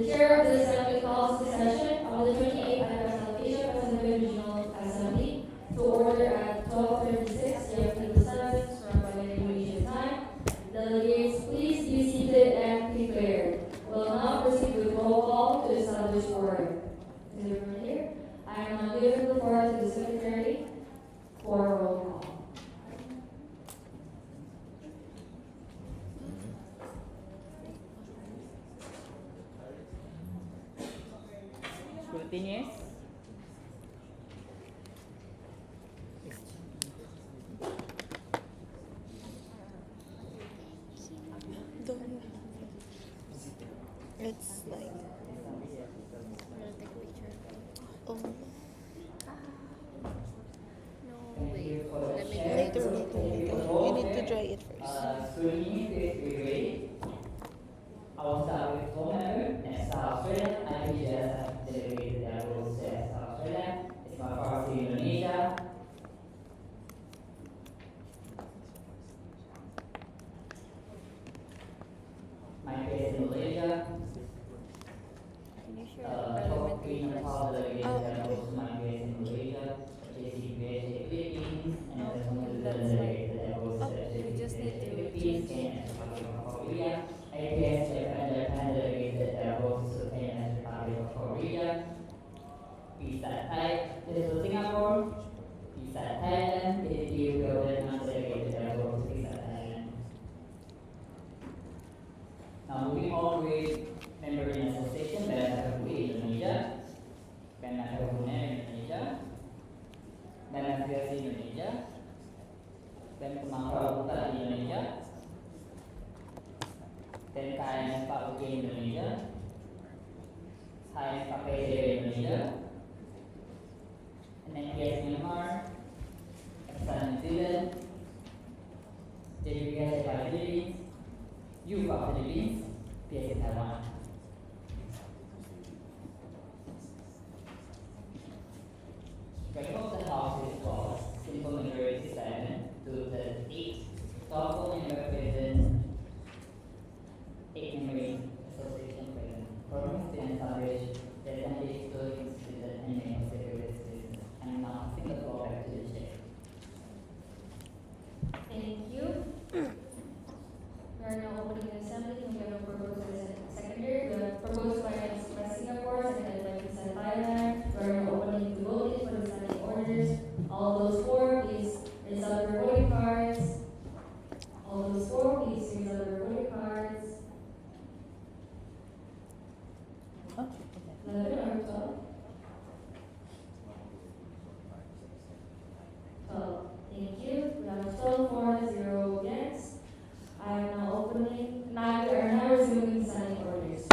The chair of the assembly calls the session of the 28th Annual Asia Pacific Regional Assembly to order at 12:56 GMT-7 Surabaya, Indonesia time. Delegates, please be seated and prepared. We'll now proceed with roll call to establish quorum. Is everyone here? I am now giving the floor to the secretary for roll call. Scrutineers. Don't. It's like. Oh. Thank you for the Later, chair. later, later. You need to dry it first. Scrutineers, please be ready. I will start with floor member and South Australia. I will just delegate the rules to South Australia. It's my first in Indonesia. My case in Malaysia. Can you share Top Queen of Power delegate Oh, the okay. rules to my case in Malaysia. JCPH Philippines and No, the one that's delegate the rules Oh, to we just need to Philippines, change. Kenya and Republic of Korea. APS Japan delegated the rules to Kenya and Republic of Korea. Pizza Thai, this is Singapore. Pizza Thailand, PDP Vietnam delegated the rules to Pizza Thailand. Now moving on with member in association, Bernafia Indonesia, Bernafia Indonesia, Bernafia Indonesia, dan Kemangkau Utara Indonesia, dan KNF PUG Indonesia, KNF KPD Indonesia, NPS Myanmar, Exxon New Zealand, JPS Philippines, UFA Philippines, PSC Taiwan. Strength of the House is called simple majority 7 to 38. Thoughtful and represent 8 members association present. Forum to establish the assembly to institute and name of security citizens. And now I think the floor back to the chair. Thank you. We are now opening the assembly. We have a proposal as a secondary. We have proposed by Singapore, seconded by Pizza Thailand. We are now opening to vote for the standing orders. All those for, please raise up your voting cards. All those for, please raise up your voting cards. 11 or 12? 12. Thank you. We have 12 for, 0 against. I am now opening, we are now resuming standing orders.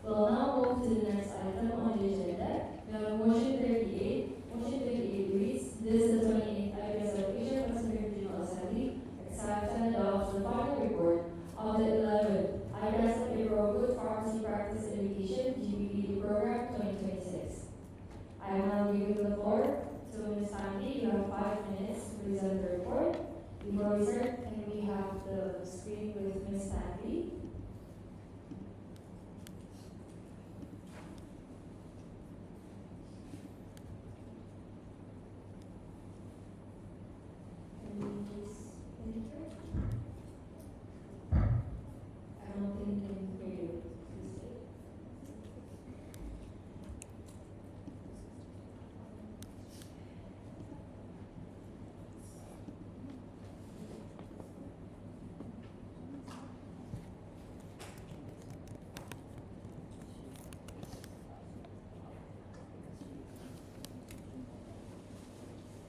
We'll now move to the next item on the agenda. We have motion 38. Motion 38 reads, this is the 28th IPS of Asia Pacific Regional Assembly, accept and adopt the final report of the 11th IPS of April Good Pharmacy Practice Education GPP Program 2026. I am now giving the floor to Ms. Sandy. You have 5 minutes to present the report. Before we start, can we have the screen with Ms. Sandy? Can we please enter? I don't think they can hear you. Please wait.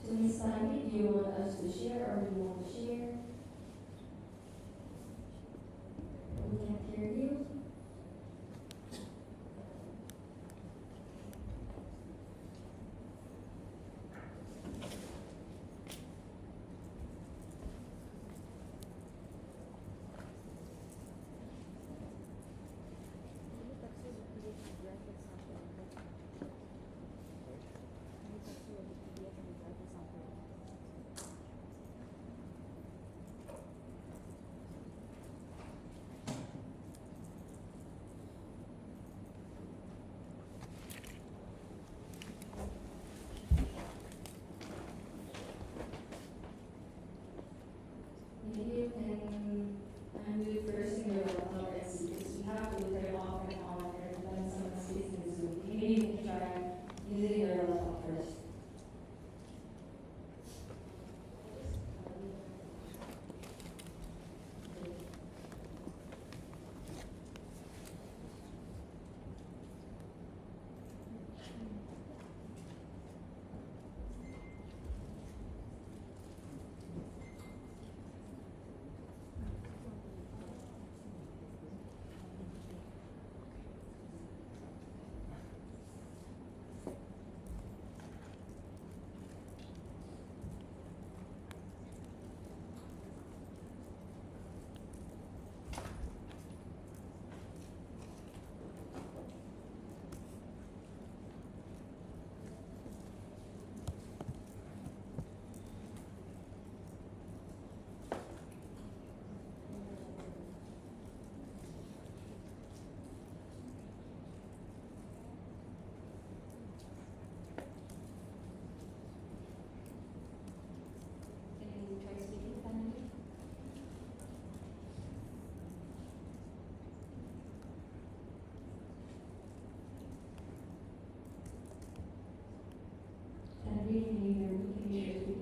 So Ms. Sandy, do you want us to share or do you want to share? We can't hear you. using your laptop first. Can you try speaking Spanish? Henry, can you hear me? Can you hear me? Can you hear you?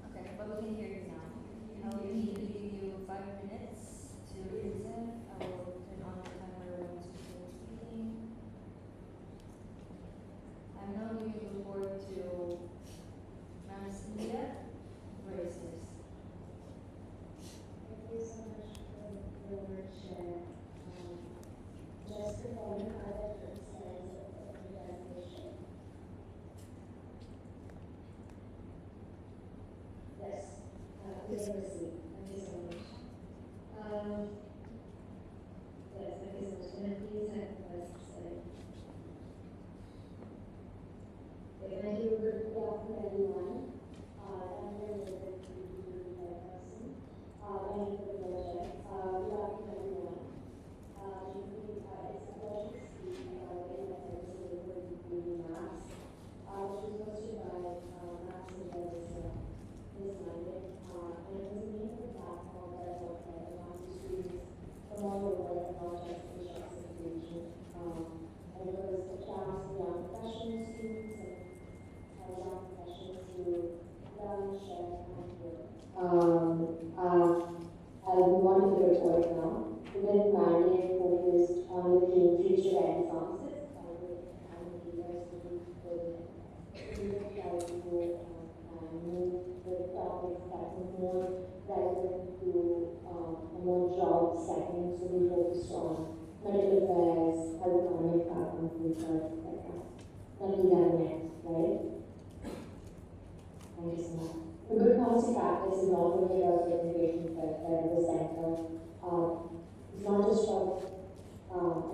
Okay, but we can hear you now. I will need to give you 5 minutes to reset. I will turn on the timer when you finish speaking. I'm now going to report to Ma'am Cynthia. Where is this? Thank you so much for your share. Just to follow other slides of the presentation. Yes, we can proceed. Thank you so much. Yes, thank you so much. Can I please have the first slide? Okay, thank you. Good afternoon, everyone. I'm very excited to be here in person. Thank you for the pleasure. Good afternoon, everyone. It's a pleasure to speak about the episode of the Maps, which was hosted by Maps and this Monday. And it was a meaningful platform that I worked at among students from all over, not just the Shasta region. And it was a chance for young professional students and young professionals to learn, share, and grow. I'll move on to the report now. The mandate focused on the theme Future Ready Pharmacists, and leaders to be good. We will try to move the topics that are more relevant to a more job setting. So we focused on medical affairs, health economic background, research, etc. That we done next, right? Thank you so much. The good policy practice is not only about the innovation at the center. It's not just about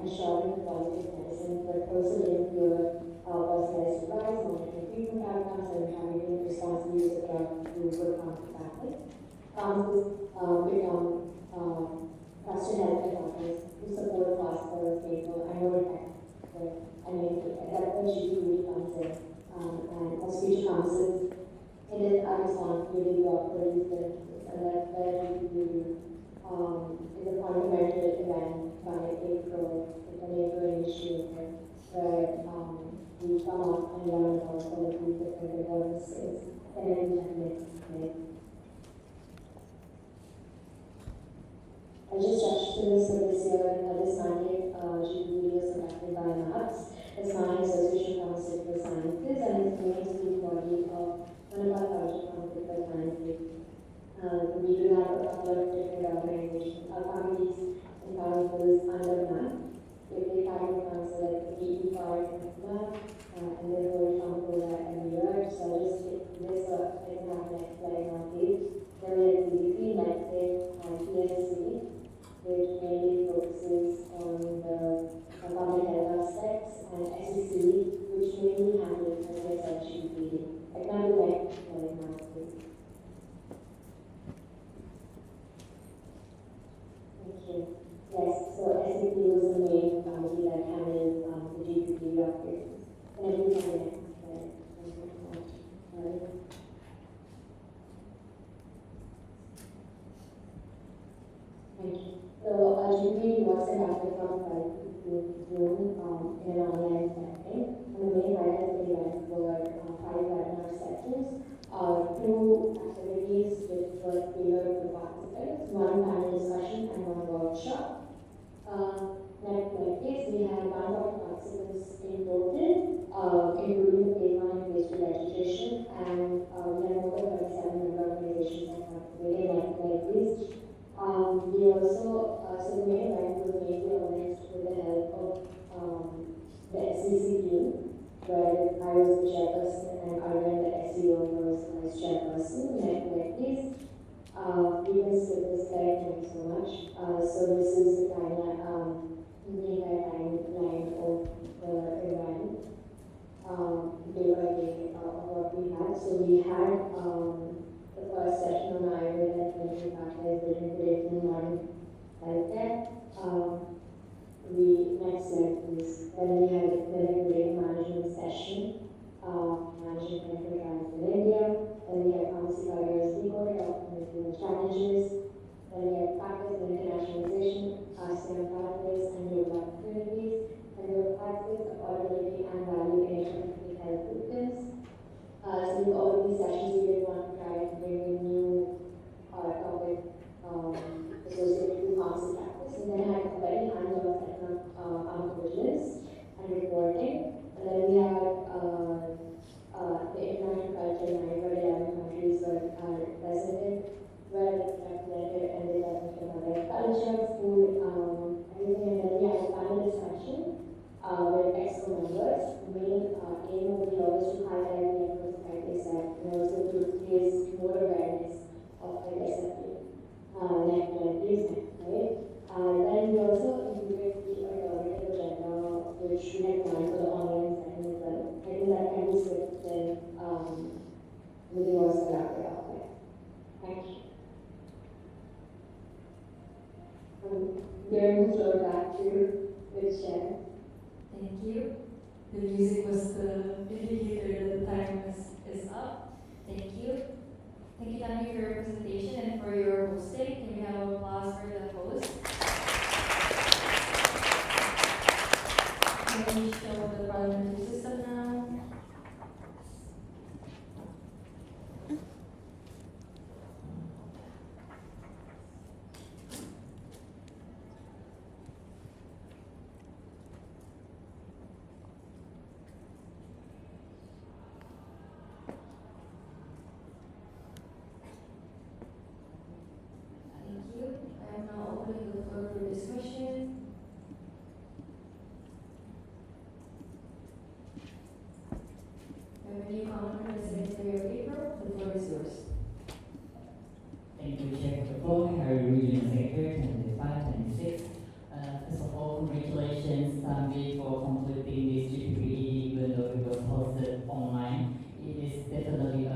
ensuring the quality of medicine, but also getting your personalized advice, monitoring treatment outcomes, and having responsible use of drug through good pharmacy practice. Pharmacists become trusted healthcare partners who support faster, safer, and more effective. Right? I mean, that's where GP really comes in. And as future pharmacists, it is our responsibility to offer these benefits, and that's where GP is a fundamental event by April. It's an April initiative where we come up and learn about all of these different developments and then we have next slide. I just touched on this for this year, this mandate, GP was conducted by MAPS, the Smart Association of Pharmaceutical Sciences, and it's the main student body of one of our project pharmaceutical sciences. We do have a couple of different organizations, committees and councils under MAP. If they have a council like the EP part of MAP, and they hold pharmacola every year. So I'll just take this up and have next slide now, please. Then we have CDC, MedSafe, and PSC, which mainly focuses on the public health aspects, and SEC, which mainly handles research feeding. I can't do next slide now, please. Okay. Yes, so SAP was the main committee that handled the GPP operations. And everything Thank you. So, GPP was conducted from 12 to June in an online setting. And the main highlights of the event were 5 webinar sessions, 2 activities which were tailored to participants, 1 panel discussion and 1 workshop. Next, we had 140 participants in total, including the phase 1 and phase 2 registration, and we had more than 37 member organizations that participated like this. We also, so the main event was mainly organized with the help of the SEC team, where I was the chairperson and Arvind, the SEO, was the vice chairperson. Next, please. We can skip this slide, thank you so much. So this is the timeline, the entire timeline of the event, day by day of what we had. So we had the first session on Ayurveda and clinical practice, building predictive modern healthcare. Next slide please. Then we had the clinical data management session, managing clinical trials in India. Then we had pharmacy careers decode, documenting the strategies. Then we had practice and internationalization, ASEAN pathways and global opportunities. And we have practice, affordability and value in integrated health systems. So with all of these sessions, we did want to try to bring in new topic associated with pharmacy practice. And then I had a very hands-on session on pharmacovigilance and reporting. And then we had the international culture in where 11 countries were represented, and they represented their culture, food, everything. And then we had a panel discussion with exco members. The main aim of the law is to highlight the efforts of ISF and also to raise more awareness of ISF. Next slide, please. Right. Then we also included the alternative agenda, which we had planned for the online setting as well. I think that can be skipped then with the voice adapted out there. Thank you. Giving the floor back to the chair. Thank you. The music was the indicator that the time is up. Thank you. Thank you, Tami, for your presentation and for your hosting. Can we have applause for the host? Can we show the parliamentary system now? Thank you, Chair, for the floor. Harry, Regional Secretary, 2526. First of all, congratulations, Tanvi, for completing this GPPE, even though it was hosted online. It is definitely a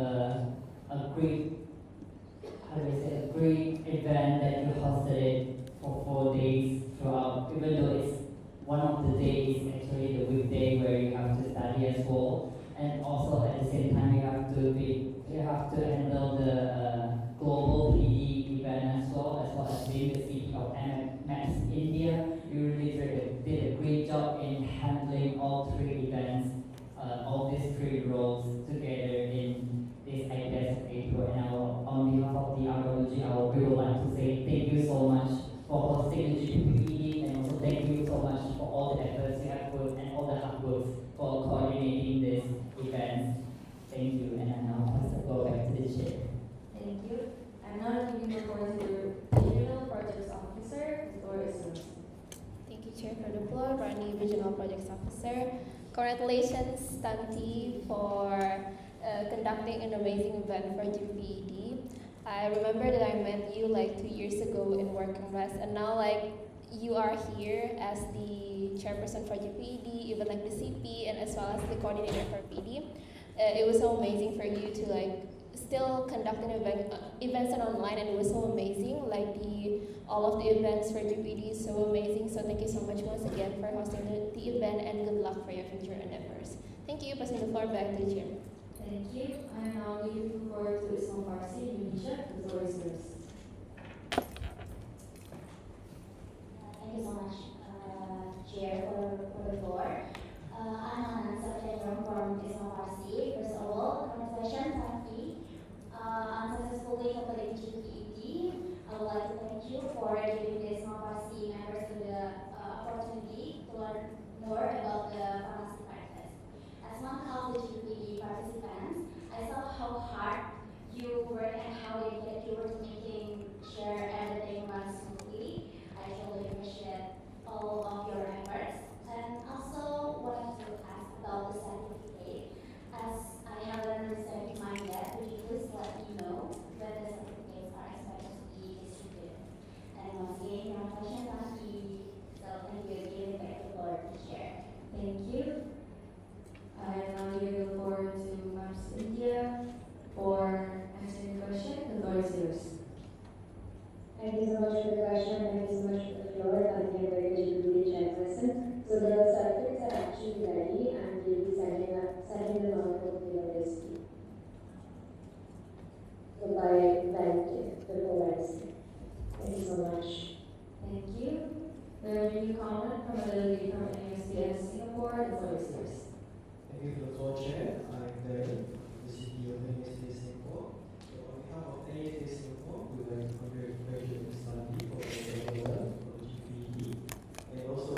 great, a great event that you hosted it for 4 days throughout, even though it's one of the days actually the weekday where you have to study as well. And also at the same time you have to handle the global PD event as well as being the city of MX India. You really did a great job in handling all 3 events, all these 3 roles together in this IPS of April. And on behalf of the RWG, we would like to say thank you so much for hosting the GPPE, and also thank you so much for all the efforts you have put and all the hard work for coordinating this event. Thank you, and I now pass the floor back to the chair. Thank you. I'm now giving the floor to the Regional Projects Officer. The floor is yours. Thank you, Chair, for the floor. Rani, Regional Projects Officer. Congratulations, Tanti, for conducting an amazing event for GPED. I remember that I met you like 2 years ago in Work Congress, and now like you are here as the chairperson for GPED, even like the CP, and as well as the coordinator for PD. It was so amazing for you to like still conducting events and online, and it was so amazing. Like all of the events for GPD is so amazing. So thank you so much once again for hosting the event, and good luck for your future endeavors. Thank you. Passing the floor back to the chair. Thank you. I now give the floor to Islam Farsi, Indonesia. The floor is yours. Thank you so much, Chair, for the floor. I'm Hanan Sabjadron from Islam Farsi. First of all, congratulations, Safi, on successfully completing GPED. I would like to thank you for giving the Islam Farsi members the opportunity to learn more about the pharmacy practice. As one of the GPED participants, I saw how hard you work and how dedicated you were to making sure everything runs smoothly. I truly appreciate all of your efforts, and also wanted to ask about the certificate. As I haven't received mine yet, would you please let me know when the certificates are expected to be distributed? And once again, congratulations on the so thank you again, back to the floor to share. Thank you. I now give the floor to Ms. India for answering the question. The floor is yours. Thank you so much for the question. Thank you so much for the floor. Thank you very much for the chairperson. So the certificates are actually ready, and we'll be sending them out to the university. So by Wednesday, before Wednesday. Thank you so much. Thank you. There will be a comment from a delegate from NUST Singapore. The floor is yours. Thank you for the floor, Chair. I'm Darren, the CEO of NUST Singapore. So on behalf of NUST Singapore, we would like to congratulate Ms. Nandi for the award for GPED. And also,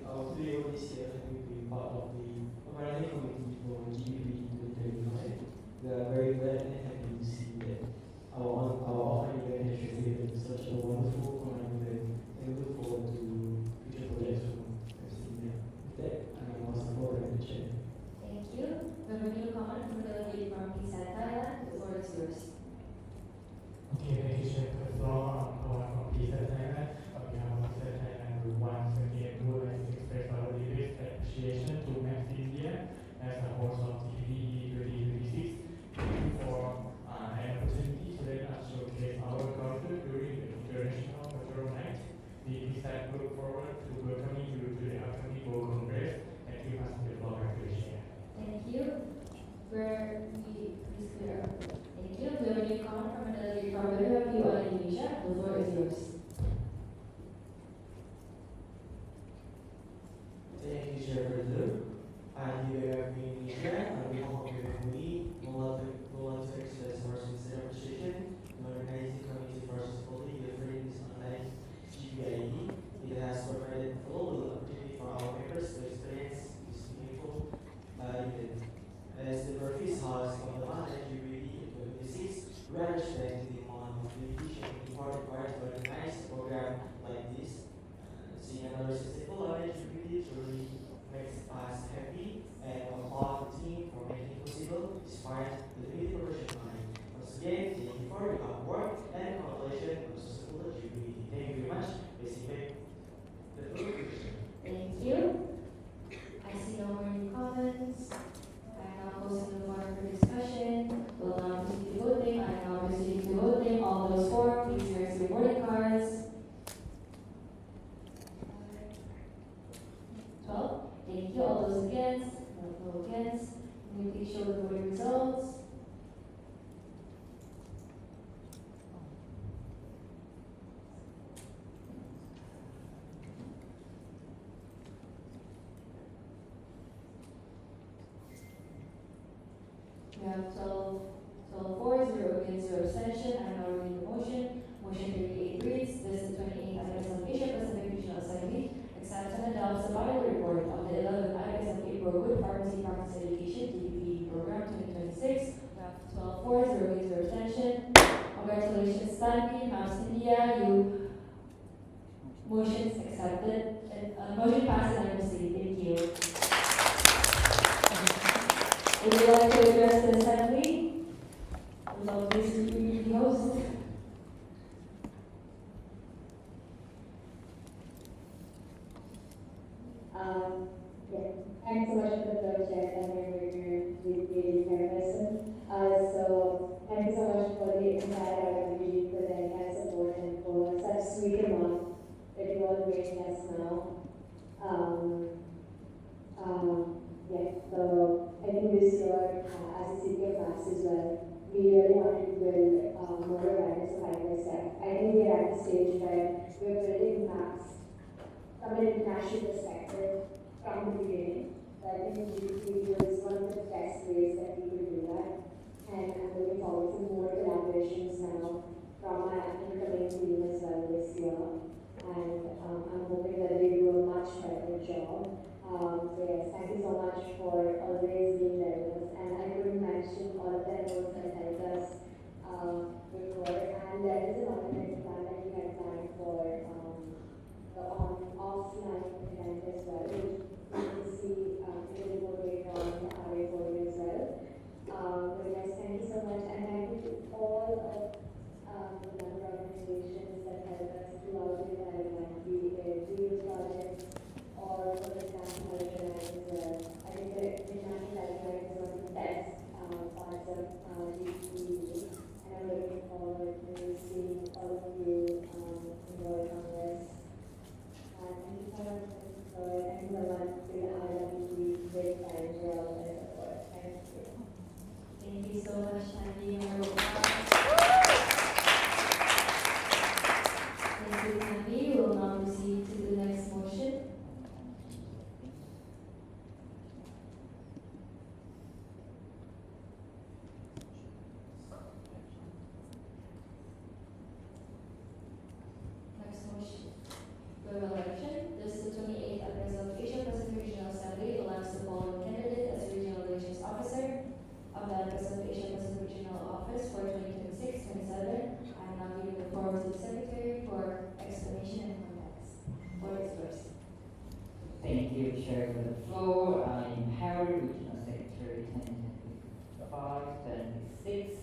our studio this year having been part of the organizing committee for GPED 2025. We are very glad and happy to see that our offline event has translated to such a wonderful online event, and we look forward to future projects from Ms. India. With that, I will pass the floor back to the Chair. Thank you. We have a new comment from a delegate from Kisan, Thailand. The floor is yours. Okay, thank you, Chair. For the floor, I'm from PISA Thailand. On behalf of PISA Thailand, we once again would like to express our deepest appreciation to Max India as the host of TPE 2026. Thank you for an opportunity to let us showcase our culture during the International Cultural Night. We look forward to welcoming you to the upcoming World Congress. Thank you, Master the floor back to the Chair. Thank you. Please clear up. Thank you. We have a new comment from a delegate from Indonesia. The floor is yours. Thank you, Chairperson. I'm here in Indonesia. On behalf of your family, Voluntary Access for Sincere Appreciation, the organizing committee for supporting the friends online GPID. It has provided a global opportunity for our members to experience this meaningful event. As the birthplace house of the London GPID 2026, we understand the amount of dedication and effort required to organize a program like this. Seeing another successful London GPID truly makes us happy, and applaud the team for making it possible despite the limited production time. Once again, thank you for your hard work and congratulations on the successful GPID. Thank you very much. Thank you. I see no more new comments. I am now closing the floor for discussion. We'll now proceed to voting. I am now proceeding to voting. All those for, please raise your voting cards. 12. Thank you. All those against? No against. Can you please show the voting results? We have 12 for, 0 against, 0 abstention. I am now reading the motion. Motion 38 reads, this is the 28th IBS of Asia Pacific Regional Assembly accepts and adopts the final report of the 11th IBS of April Good Pharmacy Practice Education DPP Program 2026. We have 12 for, 0 against, 0 abstention. Congratulations, Stanley, Mouse India. You motion's accepted. Motion passes unanimously. Thank you. Would you like to address the assembly? Without this, the host. Yeah. Thanks so much for the floor, Chair, and your chairperson. So thank you so much for the entire organization for the entire support and for such sweet amount that you all bring us now. Um, yeah, so I think this year, as a city of maths as well, we really wanted to build more awareness of ISF. I think we are at the stage where we're building maths from an international perspective from the beginning. So I think GDP was one of the best ways that we could do that. And I'm looking forward to more collaborations now from my incoming team as well this year. And I'm hoping that they do a much better job. So yes, thank you so much for always being there with us. And I couldn't mention all of the efforts that helped us before. And there is an organizing plan that we had planned for the offline event as well, which you can see in the report later on the RA folder as well. But yes, thank you so much, and thank you to all of the member organizations that helped us throughout the entire event, be it video projects or for the International Culture Night as well. I think the International Culture Night is one of the best parts of GPD, and I'm looking forward to seeing all of you enjoy Congress. Thank you so much, thank you so much to the IWP Big Time for all of their support. Thank you. Thank you so much, Tanvi. Thank you, Tanvi. We will now proceed to the next motion. Next motion. Plural election. This is the 28th Address of Asia Pacific Regional Assembly elects the following candidate as Regional Relations Officer of the Address of Asia Pacific Regional Office for 2026-27. I am now giving the floor to the Secretary for explanation and context. Floor is yours. Thank you, Chair, for the floor. I'm Harry, Regional Secretary 2025-26.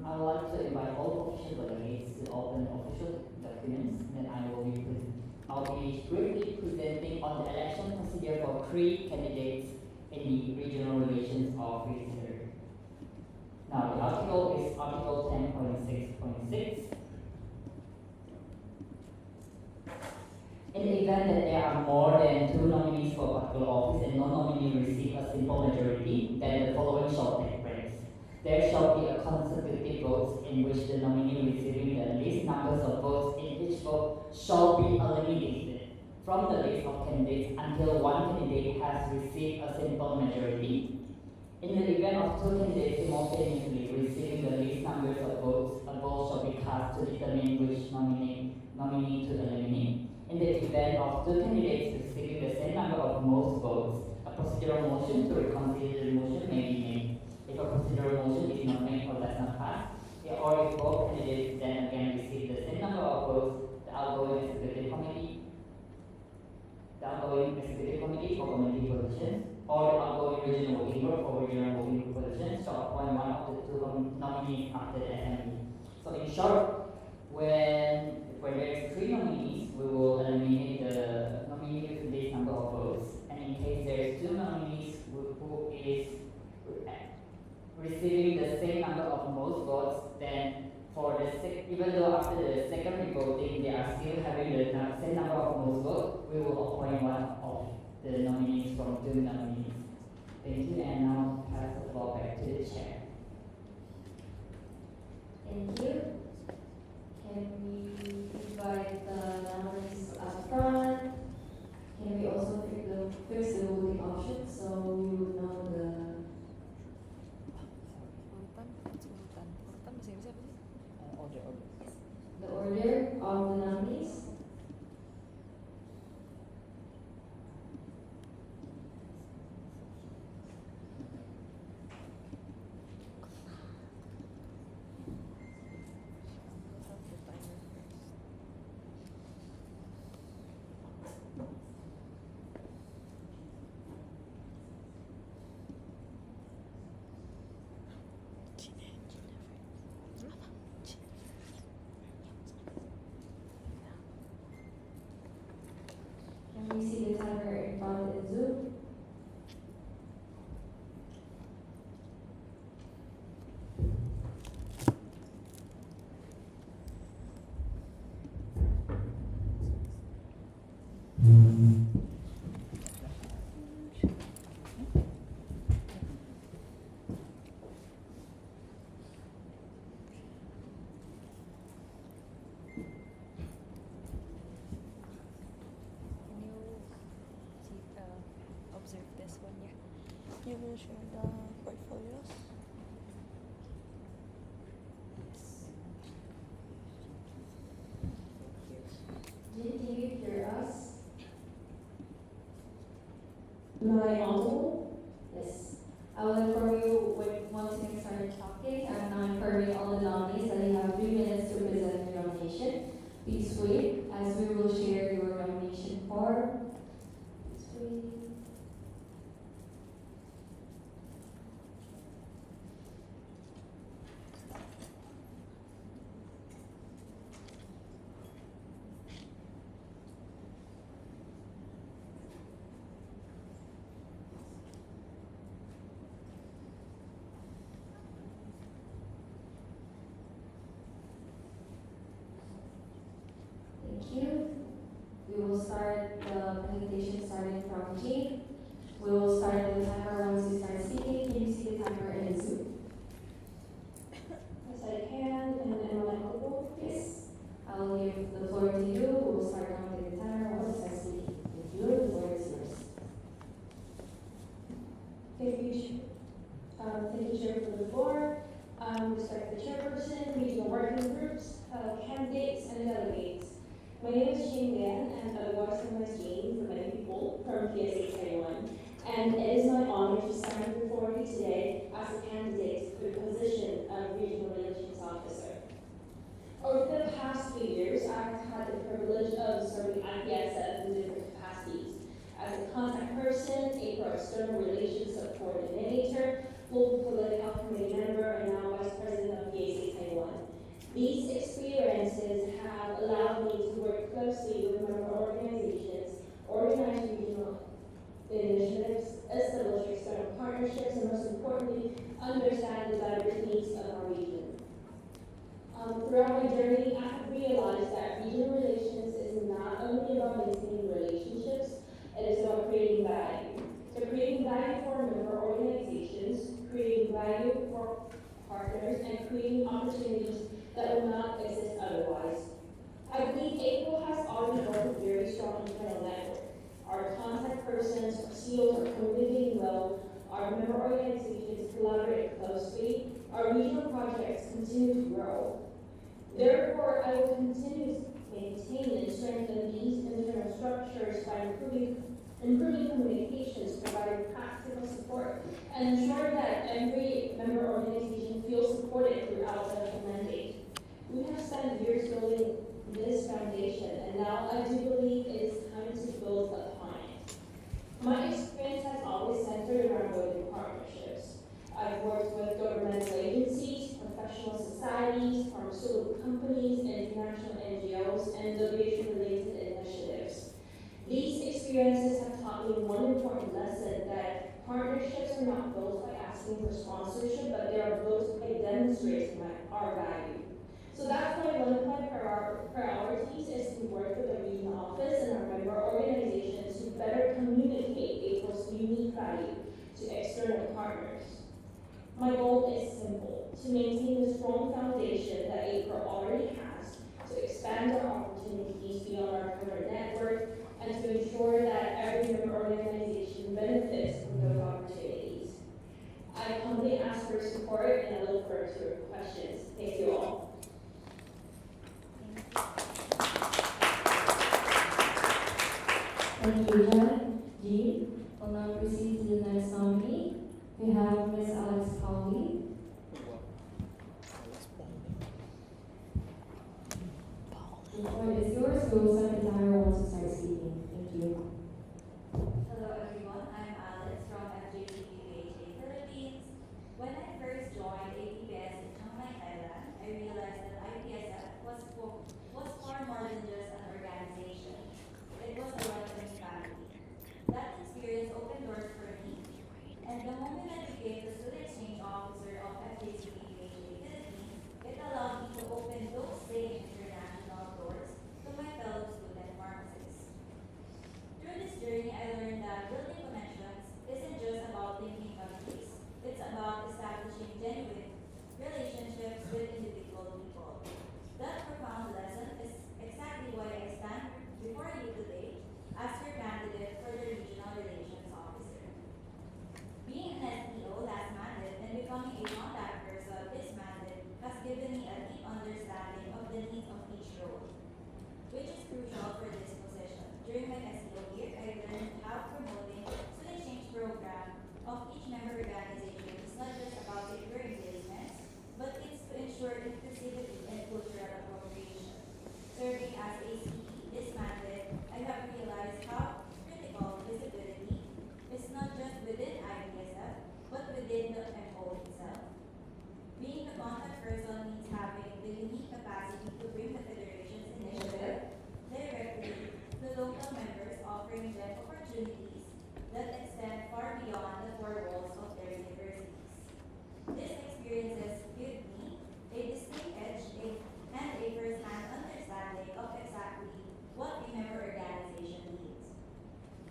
I would like to invite all official delegates to open official documents. Then I'll be briefly presenting on the election procedure for 3 candidates in the Regional Relations Officer. Now, the article is Article 10.6.6. In the event that there are more than 2 nominees for a particular office and no nominee receive a simple majority, then the following shall take place. There shall be a consecutive votes in which the nominee receiving the least numbers of votes in each vote shall be eliminated from the list of candidates until one candidate has received a simple majority. In the event of 2 candidates simultaneously receiving the least numbers of votes, a vote shall be cast to determine which nominee to eliminate. In the event of 2 candidates receiving the same number of most votes, a procedural motion to reconsider the motion may be made. If a procedural motion is not made or does not pass, or if both candidates then again receive the same number of votes, the outgoing executive committee for committee positions, or the outgoing regional working group for regional working group positions shall appoint one of the 2 nominees after the assembly. So in short, when there is 3 nominees, we will eliminate the nominee with the least number of votes. And in case there is 2 nominees who is receiving the same number of most votes, then for the even though after the second voting they are still having the same number of most votes, we will appoint one of the nominees from 2 nominees. Thank you, and now pass the floor back to the chair. Thank you. Can we invite the nominees up front? Can we also fix the voting options so we would know the order of the nominees? Can we see the timer in front in Zoom? Observe this one, yeah. You will share the portfolios. Jin, can you hear us? Am I audible? Yes. I will inform you when once you start talking. I'm now informing all the nominees that you have 3 minutes to present your nomination. Please wait as we will share your nomination form. Please wait. Thank you. We will start the presentation starting from G. We will start the timer once you start speaking. Can you see the timer in Zoom? Yes, I can. And am I audible? Yes. I will give the floor to you. We will start counting the timer once you start speaking. Thank you. The floor is yours. Thank you, Chair, for the floor. Respected Chairperson, regional working groups, candidates, and delegates. My name is Jane Lian, and otherwise known as Jane for many people, from PSA 21. And it is my honor to stand before you today as a candidate for the position of Regional Relations Officer. Over the past few years, I've had the privilege of serving IPSF in different capacities as a contact person, a external relations coordinator, local political committee member, and now vice president of PSA 21. These experiences have allowed me to work closely with member organizations, organize regional initiatives, establish external partnerships, and most importantly, understand the diverse needs of our region. Throughout my journey, I have realized that regional relations is not only about maintaining relationships, it is about creating value. So creating value for member organizations, creating value for partners, and creating opportunities that will not exist otherwise. I believe April has already built a very strong internal network. Our contact persons, our CEOs are communicating well, our member organizations collaborate closely, our regional projects continue to grow. Therefore, I will continue to maintain and strengthen these internal structures by improving communications, providing practical support, and ensuring that every member organization feels supported throughout the mandate. We have spent years building this foundation, and now I do believe it is time to build upon it. My experience has always centered around building partnerships. I've worked with governmental agencies, professional societies, pharmaceutical companies, international NGOs, and WHO-related initiatives. These experiences have taught me one important lesson, that partnerships are not built by asking for sponsorship, but they are built by demonstrating our value. So that's why one of my priorities is to work with the regional office and our member organizations to better communicate April's unique value to external partners. My goal is simple: to maintain the strong foundation that April already has, to expand our opportunities beyond our current network, and to ensure that every member organization benefits from those opportunities. I humbly ask for support, and I look forward to your questions. Thank you all. Thank you, Jen. G. We'll now proceed to the next nominee. We have Ms. Alex Cowley. The floor is yours. We will set the timer once you start speaking. Thank you. Hello everyone, I'm Alex from FJCPHA Philippines. When I first joined APPS in Chiang Mai, Thailand, I realized that IPSF was far more than just an organization. It was a welcoming family. That experience opened doors for me, and the moment I became the student exchange officer of FJCPHA Philippines, it allowed me to open those same international doors to my fellow students. opportunities that extend far beyond the four walls of their universities. These experiences give me a distinct edge and a first-hand understanding of exactly what a member organization needs.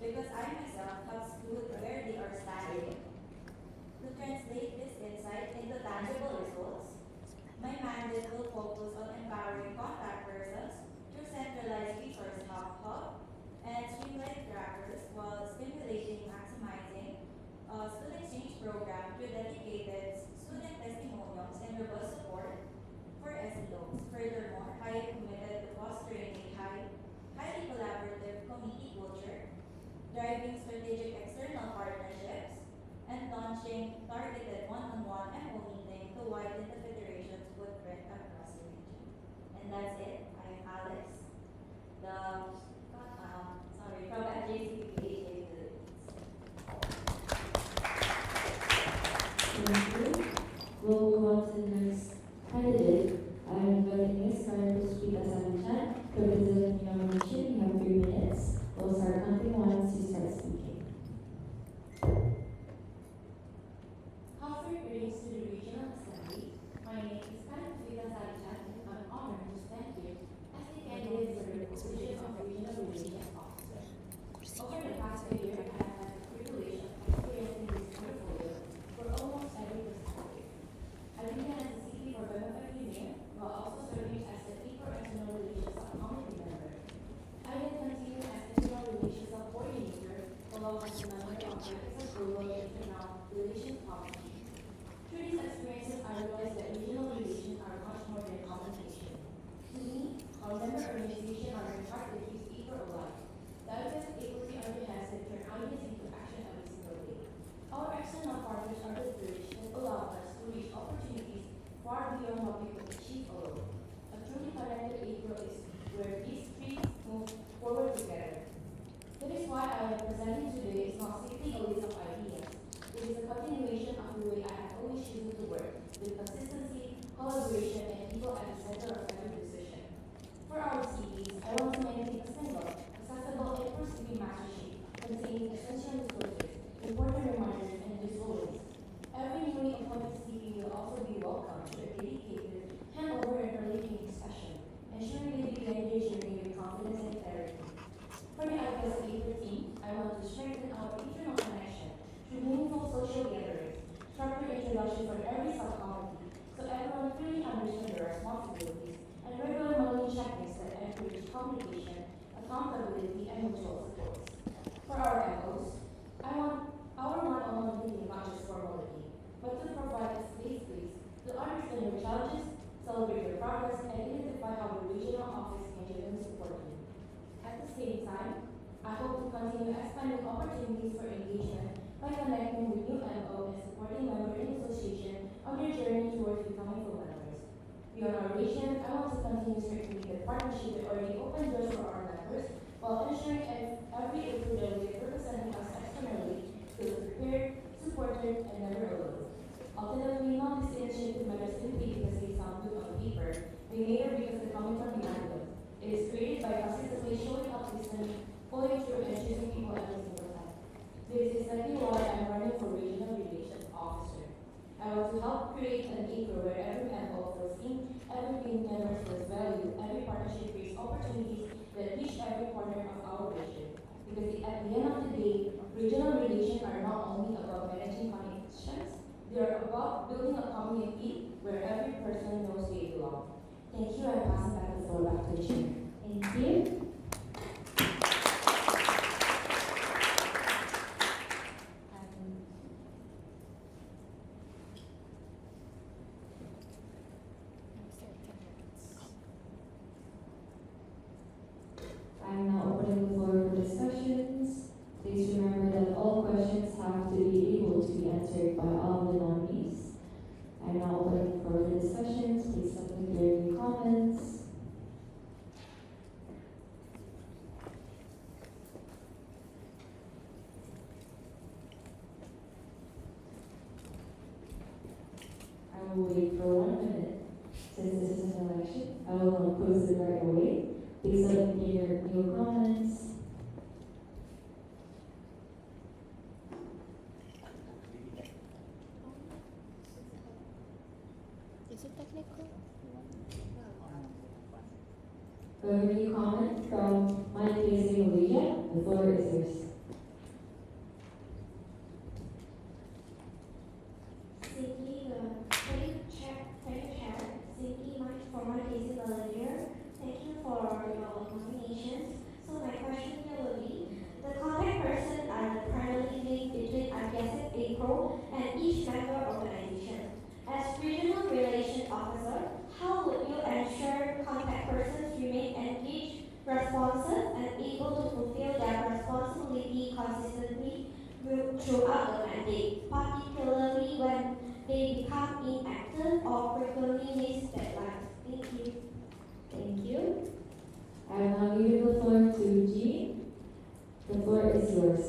Because I myself have stood where they are standing. To translate this insight into tangible results, my mandate will focus on empowering contact persons through centralized resource hub and streamlined trackers while stimulating, maximizing student exchange program through dedicated student testimonials and robust support for SEOs. Furthermore, I am committed to fostering a highly collaborative committee culture, driving strategic external partnerships, and launching targeted one-on-one MO meeting to widen the Federation's footprint across the region. And that's it. I'm Alex, from FJCPHA Thank you. We'll move on to the next candidate. I'm inviting Ms. Carter to speak as Alichan. To represent the nomination, you have 3 minutes. We'll start counting once you start speaking. House greetings to the Regional Assembly. My name is Carter Alichan, and I'm honored to stand here as the candidate for the position of Regional Relations Officer. Over the past year, I have had the privilege of experiencing this portfolio for almost every perspective. I began as a CP for Web Engineer while also serving as the E for External Relations Committee member. I then continued as External Relations Coordinator along as a member of the Global International Relations Committee. Through these experiences, I realized that regional relations are much more than communication. To me, our member organizations are in part that keeps equal alive. That is able to understand and turn ideas into action every single day. Our external partners are the bridge that allow us to reach opportunities far beyond what we could achieve alone. A truly connected April is where these three move forward together. That is why I am presenting today is not simply a list of ideas. It is a continuation of the way I have always chosen to work, with consistency, collaboration, and people at the center of every decision. For our CPs, I want to make it a single, accessible, and proceeding master sheet containing essential resources, important reminders, and visuals. Every newly appointed CP will also be welcomed to a dedicated handover and early training session, ensuring they begin their journey with confidence and clarity. For the IPS Leader team, I want to strengthen our internal connection through meaningful social gatherings, structured introduction for every subcommittee, so everyone fully understands their responsibilities, and regular monthly check-ins that encourage communication, accountability, and mutual support. For our MOs, I want our one-on-one meeting not just formality, but to provide a safe space to understand your challenges, celebrate your progress, and identify how the regional office can genuinely support you. At the same time, I hope to continue expanding opportunities for engagement by connecting with new MO and supporting member in association on their journey towards becoming full members. Beyond our region, I want to continue strengthening the partnership that already opened doors for our members while ensuring every April delegate representing us externally feels prepared, supported, and never alone. Ultimately, not this initiative matters simply because they sound good on paper, they matter because they're coming from behind them. It is created by consistently showing up, listening, pulling through, and choosing people every single time. This is exactly why I'm running for Regional Relations Officer. I want to help create an April where every member feels seen, every team member feels valued, every partnership creates opportunities that reach every corner of our vision. Because at the end of the day, regional relations are not only about managing connections, they are about building a community where every person knows they belong. Thank you, and passing back the floor back to the chair. Thank you. I'm now opening the floor for discussions. Please remember that all questions have to be able to be answered by all the nominees. I'm now opening the floor for discussions. Please submit your comments. I will wait for 1 minute. Since this is an election, I will not close it right away. Please submit your new comments. we have a new comment from my PSA Malaysia. The floor is yours. Thank you, Chair. Cindy, my former PSA Malaysia. Thank you for your nominations. So my question here will be, the contact person are the primary link between IPSF April and each member organization. As Regional Relations Officer, how would you ensure contact persons remain engaged, responsive, and able to fulfill their responsibility consistently throughout the mandate, particularly when they become inactive or frequently miss deadlines? Thank you. Thank you. I will now give the floor to Jean. The floor is yours.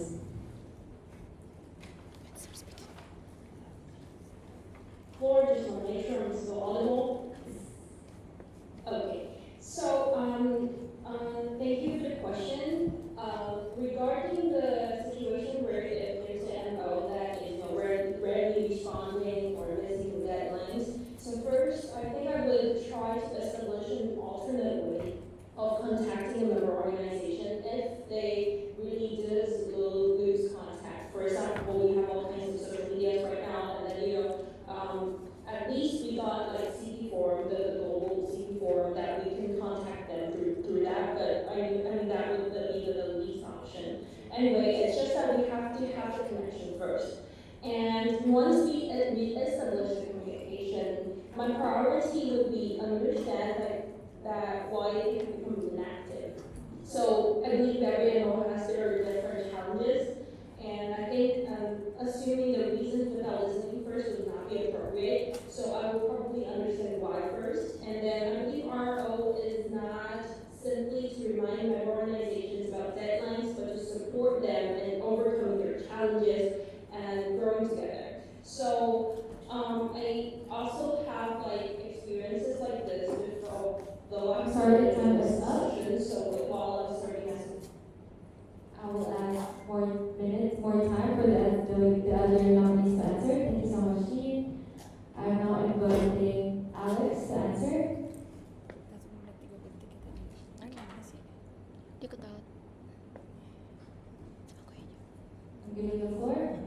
Floor, just want to make sure I'm still audible. Okay, so thank you for the question. Regarding the situation where if there's an MO that is rarely responding or missing deadlines, so first I think I would try to establish an alternate way of contacting a member organization if they really does lose contact. For example, we have all kinds of social medias right now, and then at least we got like CP forum, the global CP forum, that we can contact them through that. But I mean that would be the least option. Anyway, it's just that we have to have the connection first. And once we establish the communication, my priority would be understand that why they have become inactive. So I believe every MO has their different challenges, and I think assuming the reasons without listening first would not be appropriate. So I will probably understand why first, and then I believe RO is not simply to remind member organizations about deadlines, but to support them in overcoming their challenges and growing together. So I also have like experiences like this with, though I'm Sorry, sorry, time this is up. session, so while I'm serving as I will add more minutes, more time for the other nominees to answer. Thank you so much, Jean. I am now inviting Alex to answer. Dia ketawa. I'm giving the floor.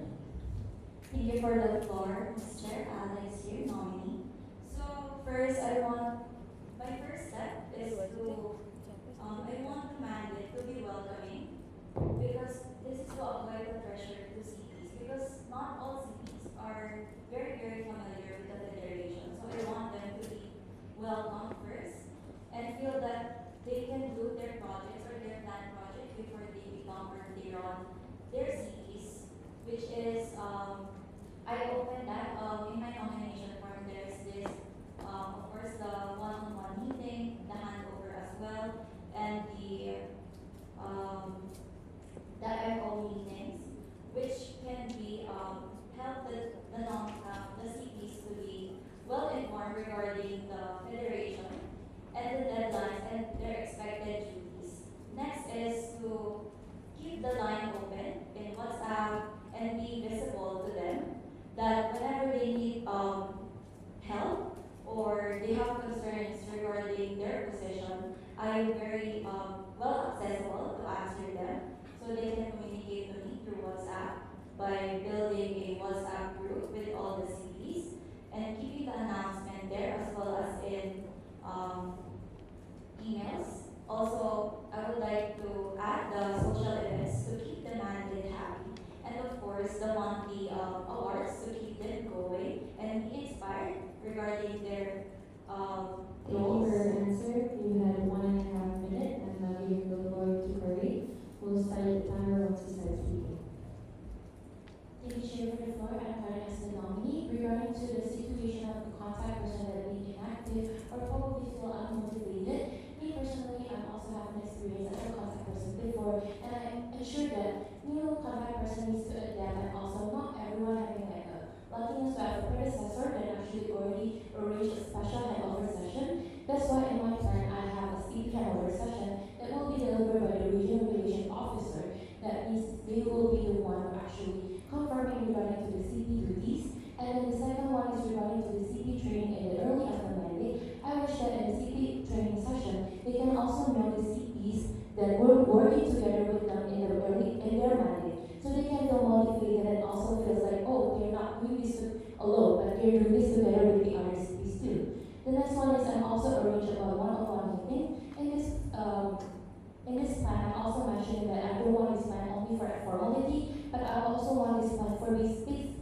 Thank you for the floor, Mr. Alex here, nominee. So first, my first step is to, I want the mandate to be welcoming, because this is to avoid the pressure to CPs, because not all CPs are very, very familiar with the federation. So I want them to be welcome first and feel that they can do their projects or their planned project before they become or they run their CPs, which is, I opened that in my nomination form. There's this, of course, the one-on-one meeting, the handover as well, and the FO meetings, which can be help the CPs to be well informed regarding the federation and the deadlines and their expected duties. Next is to keep the line open in WhatsApp and be visible to them, that whenever they need help or they have concerns regarding their position, I am very well accessible to answer them, so they can communicate with me through WhatsApp by building a WhatsApp group with all the CPs and keeping the announcement there as well as in emails. Also, I would like to add the social events to keep the mandate happy, and of course the monthly awards to keep them going and be inspired regarding their Thank you for your answer. You had 1.5 minutes, and now giving the floor to Curry. We'll start the timer once you start speaking. Thank you, Chair, for the floor. I'm Karen as the nominee. Regarding to the situation of the contact person that being inactive or probably feel unmotivated, me personally, I also have an experience as a contact person before, and I'm sure that new contact person needs to adapt, and also not everyone having like a luckiness to have a predecessor that actually already arranged a special handover session. That's why in my turn, I have a CP handover session that will be delivered by the regional relations officer. That means they will be the one who actually confirming regarding to the CP duties. And then the second one is regarding to the CP training in the early of the mandate. I wish that in the CP training session, they can also note working together with them in their mandate, so they can feel motivated and also feels like, oh, they're not doing this alone, but they're doing this together with the other cities too. The next one is I'm also arranged about one-on-one meeting. In this plan, I'm also mentioning that I don't want this plan only for formality, but I also want this plan for the safe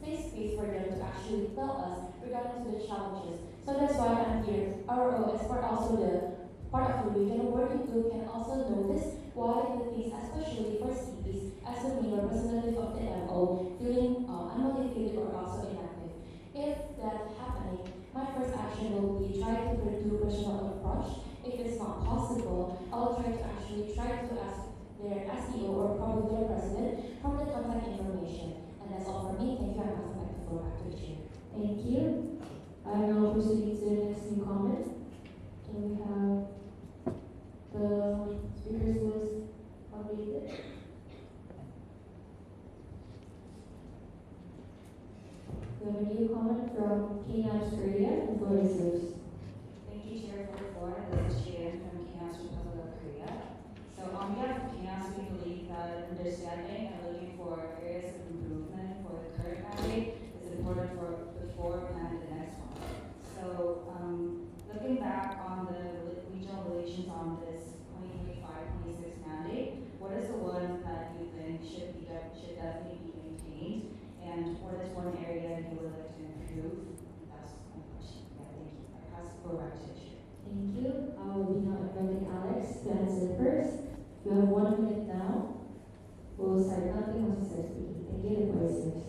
space for them to actually tell us regarding to the challenges. So that's why I'm here. Our as part also the part of the regional working group can also notice why the things, especially for cities, as the main representative of the MO, feeling unmotivated or also inactive. If that's happening, my first action will be try to do personal approach. If it's not possible, I'll try to ask their SEO or probably their president from the contact information. And that's all for me. Thank you. I'm passing back the floor back to the chair. Thank you. I now proceed to the next new comment. Can we have the speakers list updated? We have a new comment from KNAPS Korea. The floor is yours. Thank you, Chair, for the floor. This is Jian from KNAPS Republic of Korea. So on behalf of KNAPS, we believe that understanding and looking for areas of improvement for the current mandate is important before planning the next one. So looking back on the regional relations on this 2025-26 mandate, what is the one that you think should definitely be maintained? And what is one area you would like to improve? That's my question. Yeah, thank you. I pass the floor back to the chair. Thank you. I will be now inviting Alex to answer first. You have 1 minute now. We'll start counting once you start speaking. Thank you. The floor is yours.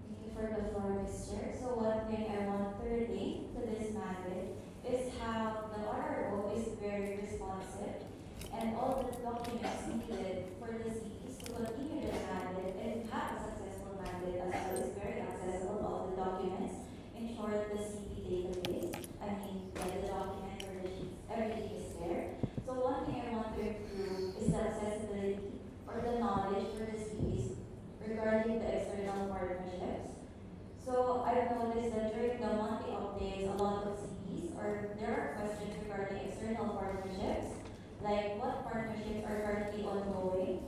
Thank you for the floor, Ms. Chair. So one thing I want to relate to this mandate is how the RRO is very responsive and all the documents needed for the cities to continue the mandate and have a successful mandate as well is very accessible, all the documents. In short, the city database, the document for the sheets, everything is there. So one thing I want to improve is the accessibility or the knowledge for the cities regarding the external partnerships. So I've noticed that during the monthly updates, a lot of cities or there are questions regarding external partnerships, like what partnerships are currently ongoing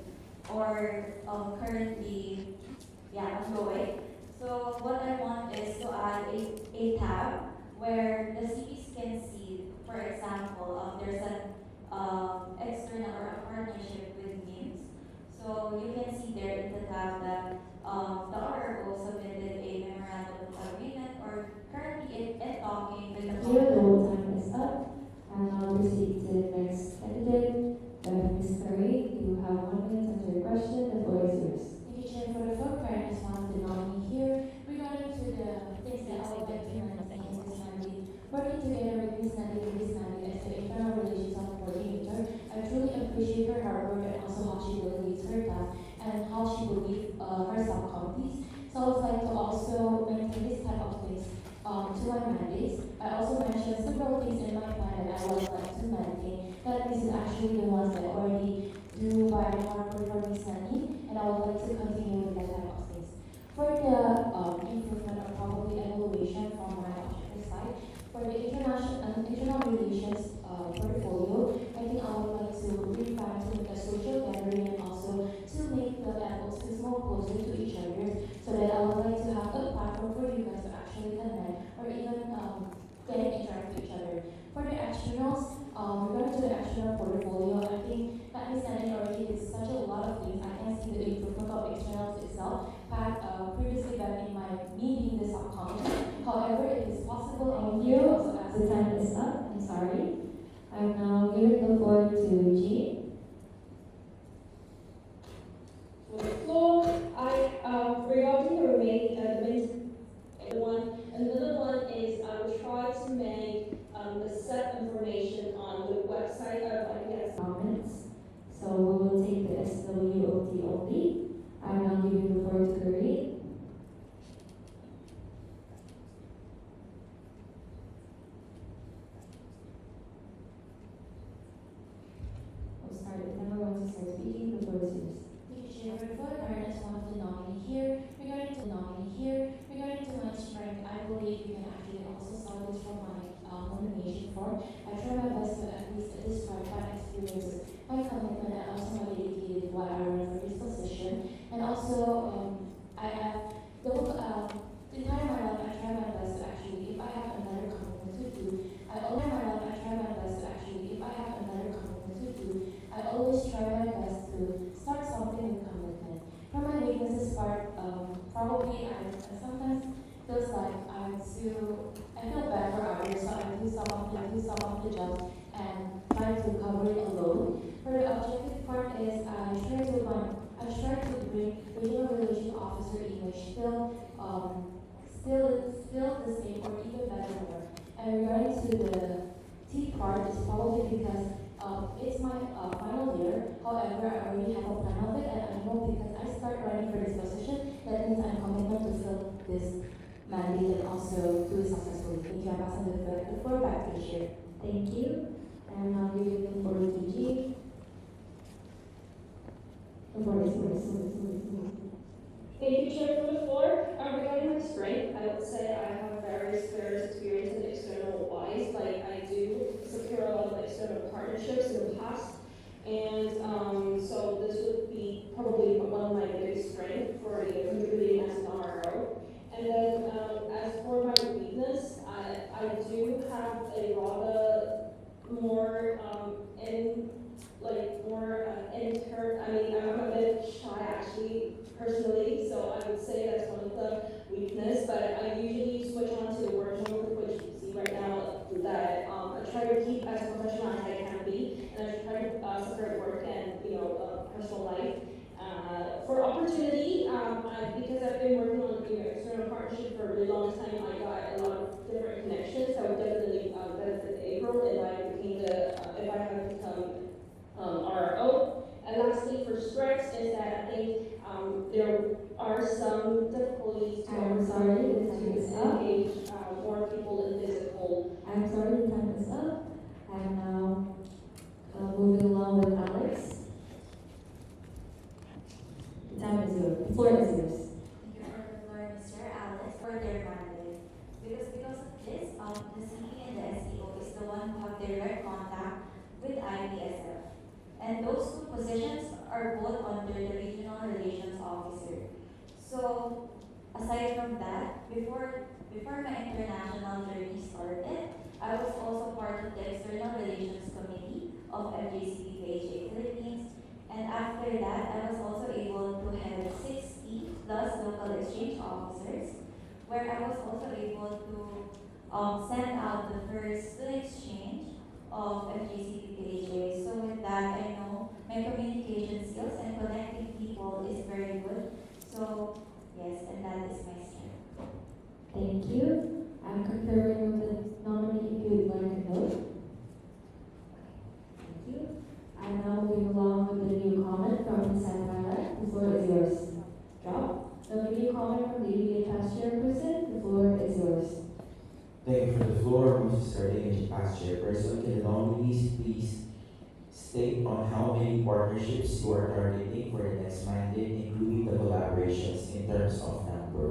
or currently ongoing. So what I want is to add a tab where the cities can see, for example, there's an external or a partnership with NIMS. So you can see there in the tab that the RRO submitted a memorandum of agreement or currently in talking with the Here, the whole time is up. And now proceed to the next candidate. Ms. Curry, you have 1 minute to answer your question. The floor is yours. Thank you, Chair, for the floor. Karen is one of the nominee here regarding to the things that I would like to learn in this mandate. Working together with Ms. Nandi in this mandate as the internal relations of coordinator, I truly appreciate her hard work and also how she delegates her task and how she will lead her subcommittees. So I would like to also maintain this type of things to my mandates. I also mentioned several things in my plan that I would like to maintain. That this is actually the ones that I already do by my hard work for Ms. Nandi, and I would like to continue with that type of things. For the improvement or probably evaluation from my objective side, for the internal relations portfolio, I think I would like to refine to make a social gathering and also to make the levels more closer to each other, so that I would like to have a platform for you guys to actually connect or even interact with each other. For the externals, regarding to the external portfolio, I think that Ms. Nandi already did such a lot of things. I can see the improvement of externals itself previously back in my meeting this upcoming. However, it is possible. Thank you. The time is up. I'm sorry. I'm now giving the floor to G. For the floor, regarding the remaining another one is I will try to make the set information on the website of IPS. Comments. So we will take the SWOT only. I'm now giving the floor to Curry. We'll start the timer once you start speaking. The floor is yours. Thank you, Chair, for the floor. Karen is one of the nominee here. Regarding to my strength, I believe you can actually also solve this from my nomination form. I try my best to at least describe my experiences, my commitment, and also to start something with commitment. For my weaknesses part, probably I sometimes feels like I feel bad for others, so I do some of the job and try to cover it alone. For the objective part is I try to bring regional relation officer English still the same or even better more. And regarding to the T part is probably because it's my final year. However, I already have a plan of it, and I know because I start running for this position, that means I'm committed to fill this mandate and also do it successfully. Thank you. I pass on the floor back to the chair. Thank you. And now giving the floor to G. The floor is yours. Thank you, Chair, for the floor. Regarding my strength, I would say I have various experience in external wise. Like I do secure a lot of external partnerships in the past, and so this would be probably one of my biggest strengths for contributing as an RO. And then as for my weakness, I do have a rather more I'm a bit shy actually personally, so I would say that's one of the weakness, but I usually switch on to work mode, which you see right now that I try to keep as professional as I can be, and I try to separate work and personal life. For opportunity, because I've been working on external partnership for a really long time, I got a lot of different connections. I would definitely benefit April if I had become RRO. And lastly, for strengths is that I think there are some difficulties to I'm sorry, the time to is up. engage more people in physical. I'm sorry, the time is up. I'm now moving along with Alex. The time is yours. The floor is yours. Thank you for the floor, Mr. Alice, for their mandate. Because of this, the CP and the SEO is the one who have direct contact with IPSF. And those two positions are both under the Regional Relations Officer. So, aside from that, before my international journey started, I was also part of the External Relations Committee of FJCP Philippines. And after that, I was also able to head 60 plus local exchange officers, where I was also able to send out the first student exchange of FGCPPHA. So with that, I know my communication skills and connecting people is very good. So yes, and that is my strength. Thank you. I'm confirming with the nominee if you would like to vote. Thank you. I'm now moving along with the new comment from Ms. Santana. The floor is yours. Drop. The new comment from the immediate past chairperson. The floor is yours. Thank you for the floor, Mrs. Sarding, past chairperson. Can the nominees please state on how many partnerships you are targeting for the next mandate, including the collaborations in terms of number?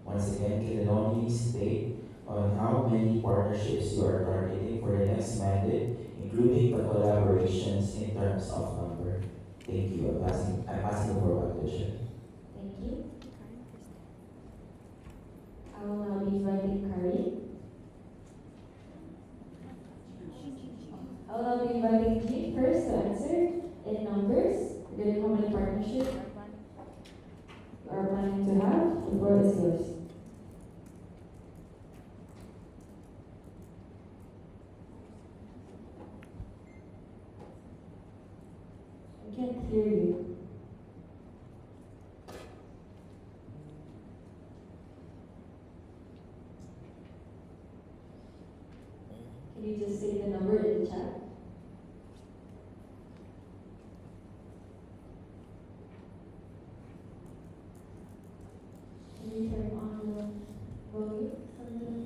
Once again, can the nominees state on how many partnerships you are targeting for the next mandate, including the collaborations in terms of number? Thank you. I'm passing the floor back to the chair. Thank you. I will now be inviting Karin. I will now be inviting G first to answer in numbers regarding how many partnerships you are planning to have. The floor is yours. I can't hear you. Can you just say the number in the chat? Can you turn on the volume from the PC?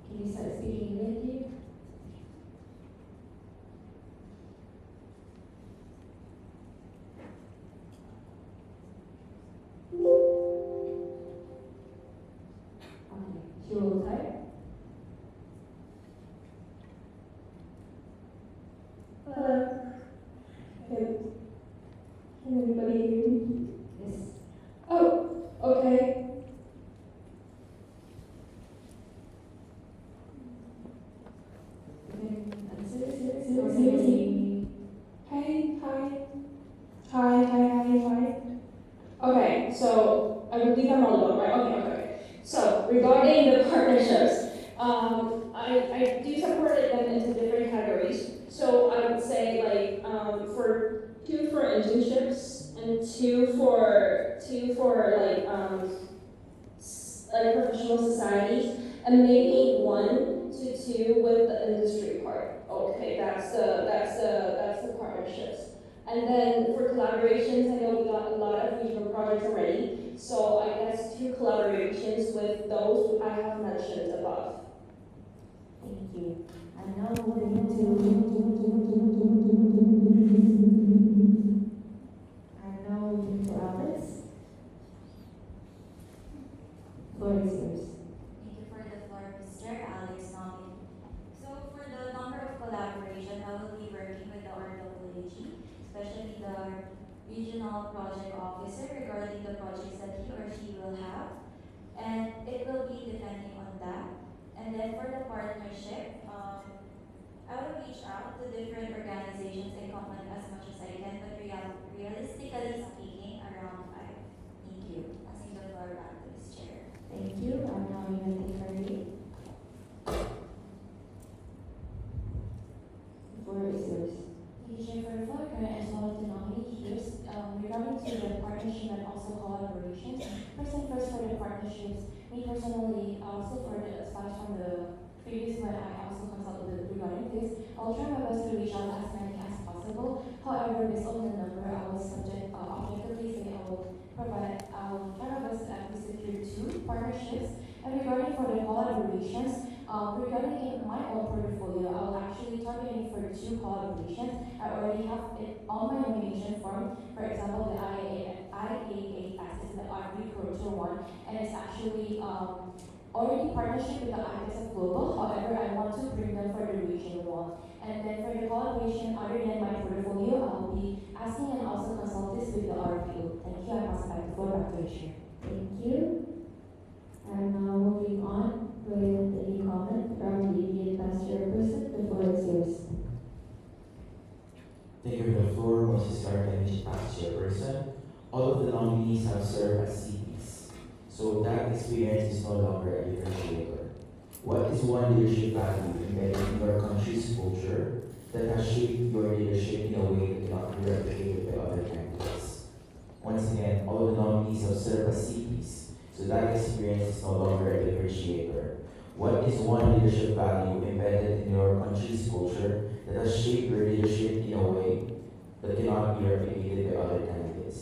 Can you start speaking immediately? Okay, she will type. Hello. Can anybody hear me? Yes. Oh, okay. regarding the partnerships, I do separate them into different categories. So I would say for two for internships and two for like professional societies, and maybe 1 to 2 with the industry part. Okay, that's the partnerships. And then for collaborations, I know we got a lot of regional projects already, so I guess 2 collaborations with those I have mentioned above. Thank you. I'm now moving to Alex. Floor is yours. Thank you for the floor, Mr. Alex Nomin. So for the number of collaboration, I will be working with the RWAG, especially the regional project officer regarding the projects that he or she will have. And it will be depending on that. And then for the partnership, I will reach out to different organizations and companies as much as I can, but realistically speaking, around 5. Thank you. Passing the floor back to Ms. Chair. Thank you. I'm now inviting Marie. The floor is yours. Thank you, Chair, for the floor. Current as well as the nominee here. Regarding to the partnership and also collaborations. First and first for the partnerships, me personally, also for the aside from the previous one, I also consulted regarding this. I'll try my best to reach out as many as possible. However, based on the number, I will objectively say I'll try my best to actually secure 2 partnerships. And regarding for the collaborations, regarding in my own portfolio, I'll actually targeting for 2 collaborations. I already have it on my nomination form. For example, the IAAS is the agriculture one, and it's actually already partnership with the IPSF Global. However, I want to bring them for the regional one. And then for the collaboration, other than my portfolio, I'll be asking and also consult this with the RPO. Thank you. I pass back the floor back to the chair. Thank you. I'm now moving on with any comment from the immediate past chairperson. The floor is yours. Thank you for the floor, Mrs. Carpenter, past chairperson. All of the nominees have served as CPs, so that experience is no longer a differentiator. What is one leadership value embedded in your country's culture that has shaped your leadership in a way that cannot be replicated by other candidates? Once again, all of the nominees have served as CPs, so that experience is no longer a differentiator. What is one leadership value embedded in your country's culture that has shaped your leadership in a way that cannot be replicated by other candidates?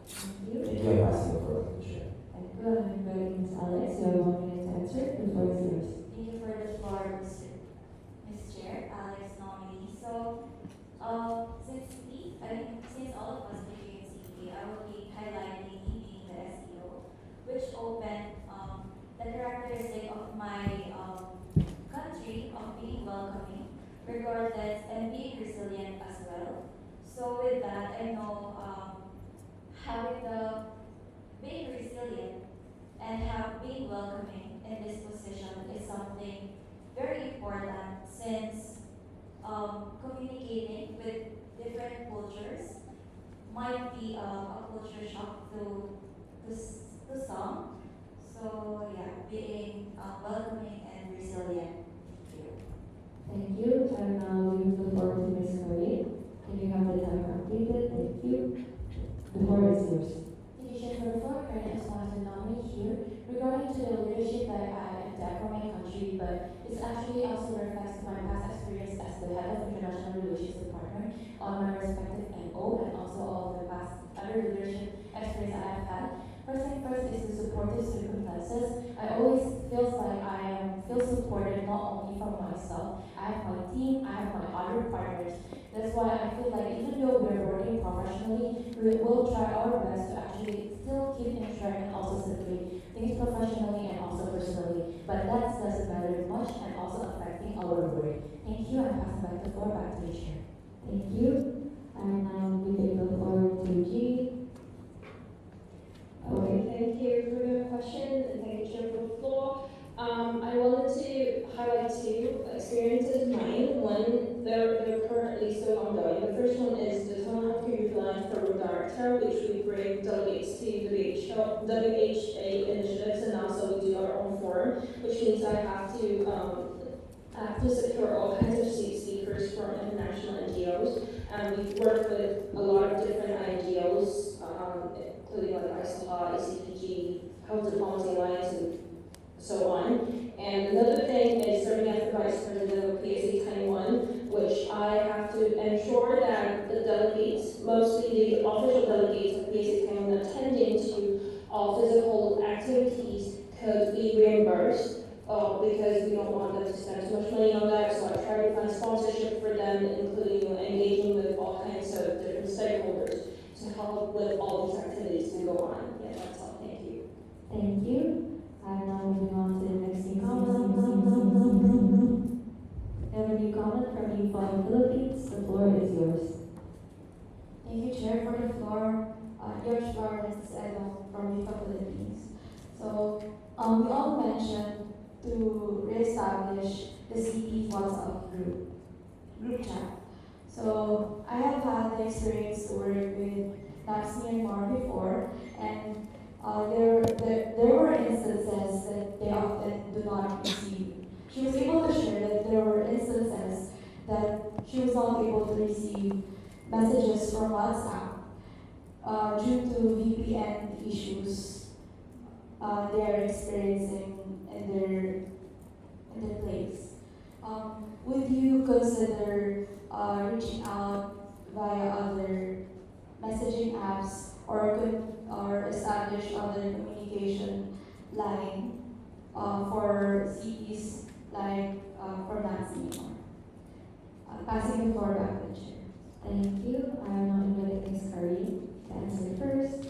Thank you. Thank you. I'm passing the floor to the chair. Thank you. I'm inviting Ms. Alex. You have 1 minute to answer. The floor is yours. Thank you for the floor, Ms. Chair, Alex nominee. So, since all of us became CP, I will be highlighting me being the SEO, which opened the characteristic of my country of being welcoming, regardless, and being resilient as well. So with that, I know being resilient and being welcoming in this position is something very important, since communicating with different cultures might be a culture shock to some. So yeah, being welcoming and resilient. Thank you. Thank you. I'm now leaving the floor to Ms. Marie. Can you have the timer updated? Thank you. The floor is yours. Thank you, Chair, for the floor. Current as well as the nominee here. Regarding to the leadership that I adapt from my country, but it's actually also reflects my past experience as the head of international relations department on my respective NO, and also all the past other leadership experience I have had. First thing first is the supportive circumstances. I always feel like I feel supported not only from myself. I have my team, I have my other partners. That's why I feel like even though we're working professionally, we will try our best to actually still keep in track and also separate things professionally and also personally. But that doesn't matter much and also affecting our work. Thank you, and pass back the floor back to the chair. Thank you. I'm now giving the floor to G. Okay, thank you for the question, and thank you, Chair, for the floor. I wanted to highlight 2 experiences of mine. One, they're currently currently still ongoing. The first one is the Total Healthcare Youth Alliance Program Director, which we bring delegates to WHA initiatives, and also we do our own forum, which means I have to secure all kinds of speakers from international NGOs. And we work with a lot of different NGOs, including like ISOHA, ACPG, Health Diplomacy Alliance, and so on. And another thing is serving as the vice president of PSA 21, which I have to ensure that the delegates, mostly the official delegates of PSA 21 attending to all physical activities could be reimbursed. Because we don't want them to spend too much money on that, so I try to find sponsorship for them, including engaging with all kinds of different stakeholders to help with all these activities to go on. Yeah, that's all. Thank you. Thank you. I'm now moving on to the next comment. We have a new comment from you from the Philippines. The floor is yours. Thank you, Chair, for the floor. George Lawrence Edo from the Philippines. So, we all mentioned to reestablish the CP WhatsApp group chat. So, I have had the experience to work with NAPS Myanmar before, and there were instances that they often do not receive. She was able to share that there were instances that she was not able to receive messages from WhatsApp due to VPN issues they are experiencing in their place. Would you consider reaching out via other messaging apps or establish other communication line for CPs like for Nancy? Passing the floor back to the chair. Thank you. I am now inviting Ms. Karin to answer first.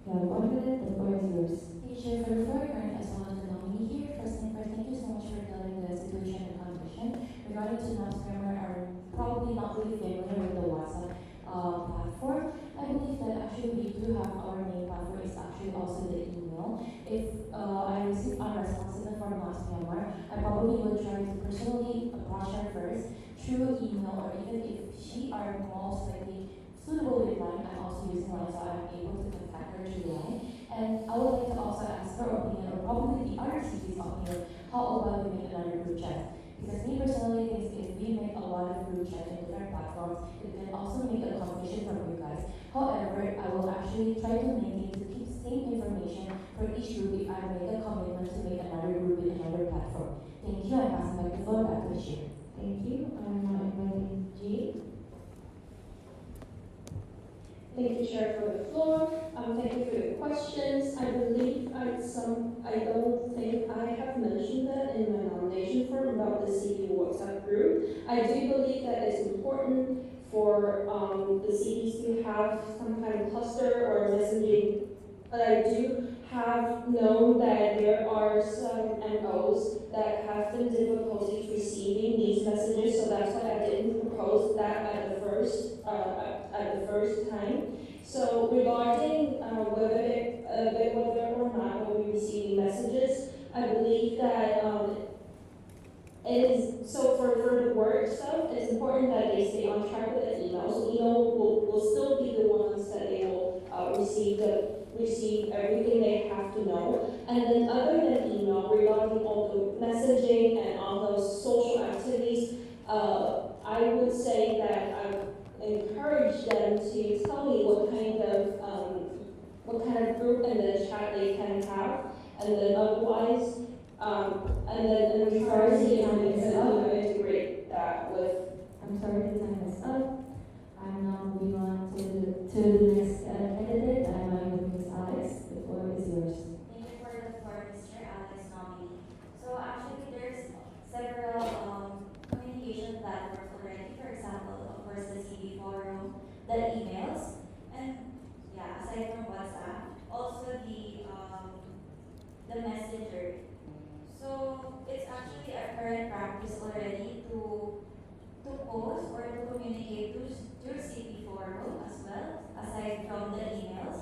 You have 1 minute. The floor is yours. Thank you, Chair, for the floor. Currently, as well as the nominee here. First thing first, thank you so much for telling the situation and condition. Regarding to NAPS Myanmar, are probably not really familiar with the WhatsApp platform. I believe that actually we do have our main platform is actually also the email. If I receive unresponsive from NAPS Myanmar, I probably would try to personally approach her first through email, or even if she are most likely suitable with line, I'm also using line, so I'm able to contact her through line. And I would like to also ask her opinion, or probably the other CP's opinion, how about we make another group chat? Because me personally think if we make a lot of group chat in different platforms, it can also make a competition from you guys. However, I will actually try to maintain to keep same information for each group if I make a commitment to make another group with another platform. Thank you, and passing back the floor back to the chair. Thank you. I'm now inviting G. Thank you, Chair, for the floor. Thank you for the questions. I believe I don't think I have mentioned that in my nomination form about the CP WhatsApp group. I do believe that it's important for the CPs to have some kind of cluster or messaging, but I do have known that there are some MOs that have been difficulties receiving these messages, so that's why I didn't propose that at the first time. So regarding whether or not we'll be receiving messages, I believe that it is so for the work stuff, it's important that they stay on track with the email. So email will still be the ones that they will receive everything they have to know. And then other than email, regarding all the messaging and all those social activities, I would say that I encourage them to tell me what kind of group in the chat they can have, and then otherwise, and then try to see if we can integrate that with. I'm sorry, the time is up. I'm now moving on to the next candidate. I'm inviting Ms. Alex. The floor is yours. Thank you for the floor, Mr. Alex nominee. So actually, there's several communication platforms already. For example, of course, the CB forum, the emails, and yeah, aside from WhatsApp, also the messenger. So it's actually a current practice already to post or to communicate through CP forum as well, aside from the emails.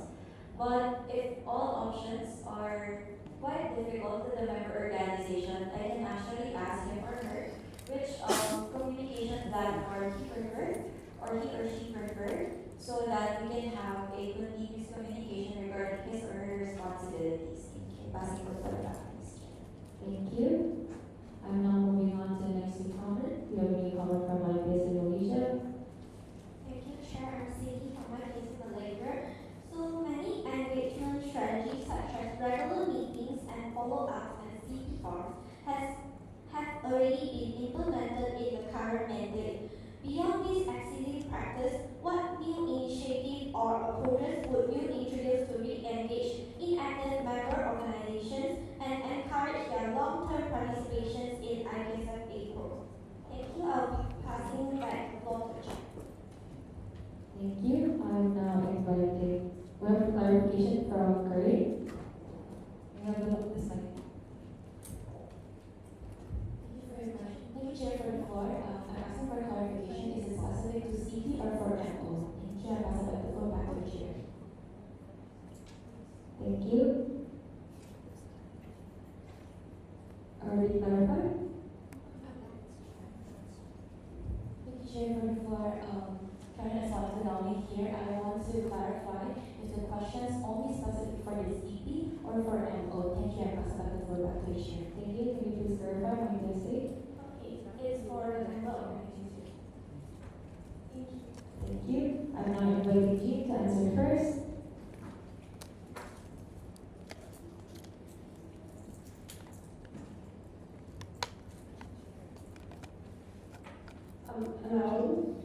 But if all options are quite difficult to the member organization, I can actually ask him or her which communication that or he preferred or he or she preferred, so that we can have a continuous communication regarding his or her responsibilities. Thank you. Passing the floor back to Ms. Chair. Thank you. I'm now moving on to the next speaker comment. We have a new comment from my place Indonesia. Thank you, Chair. I'm Cindy from my place in Malaysia. So many engagement strategies such as regular meetings and follow-ups and CP forms have already been implemented in the current mandate. Beyond this existing practice, what new initiative or approaches would you introduce to re-engage inactive member organizations and encourage their long-term participations in IPSF April? Thank you. I'll be passing back the floor to the Chair. Thank you. I'm now inviting, we have a clarification from Corinne. We have this mic. Thank you very much. Thank you, Chair, for the floor. I'm asking for clarification. Is it specific to CP or for MO? Thank you. I pass the floor back to the Chair. Thank you. Already clarified? Thank you, Chair, for the floor. Karen Aswati here. I want to clarify if the question is only specific for the CP or for MO. Thank you. I pass the floor back to the Chair. Thank you. Can you please clarify my mistake? Okay, it's for the member organization. Thank you. Thank you. I'm now inviting Jean to answer first. Hello.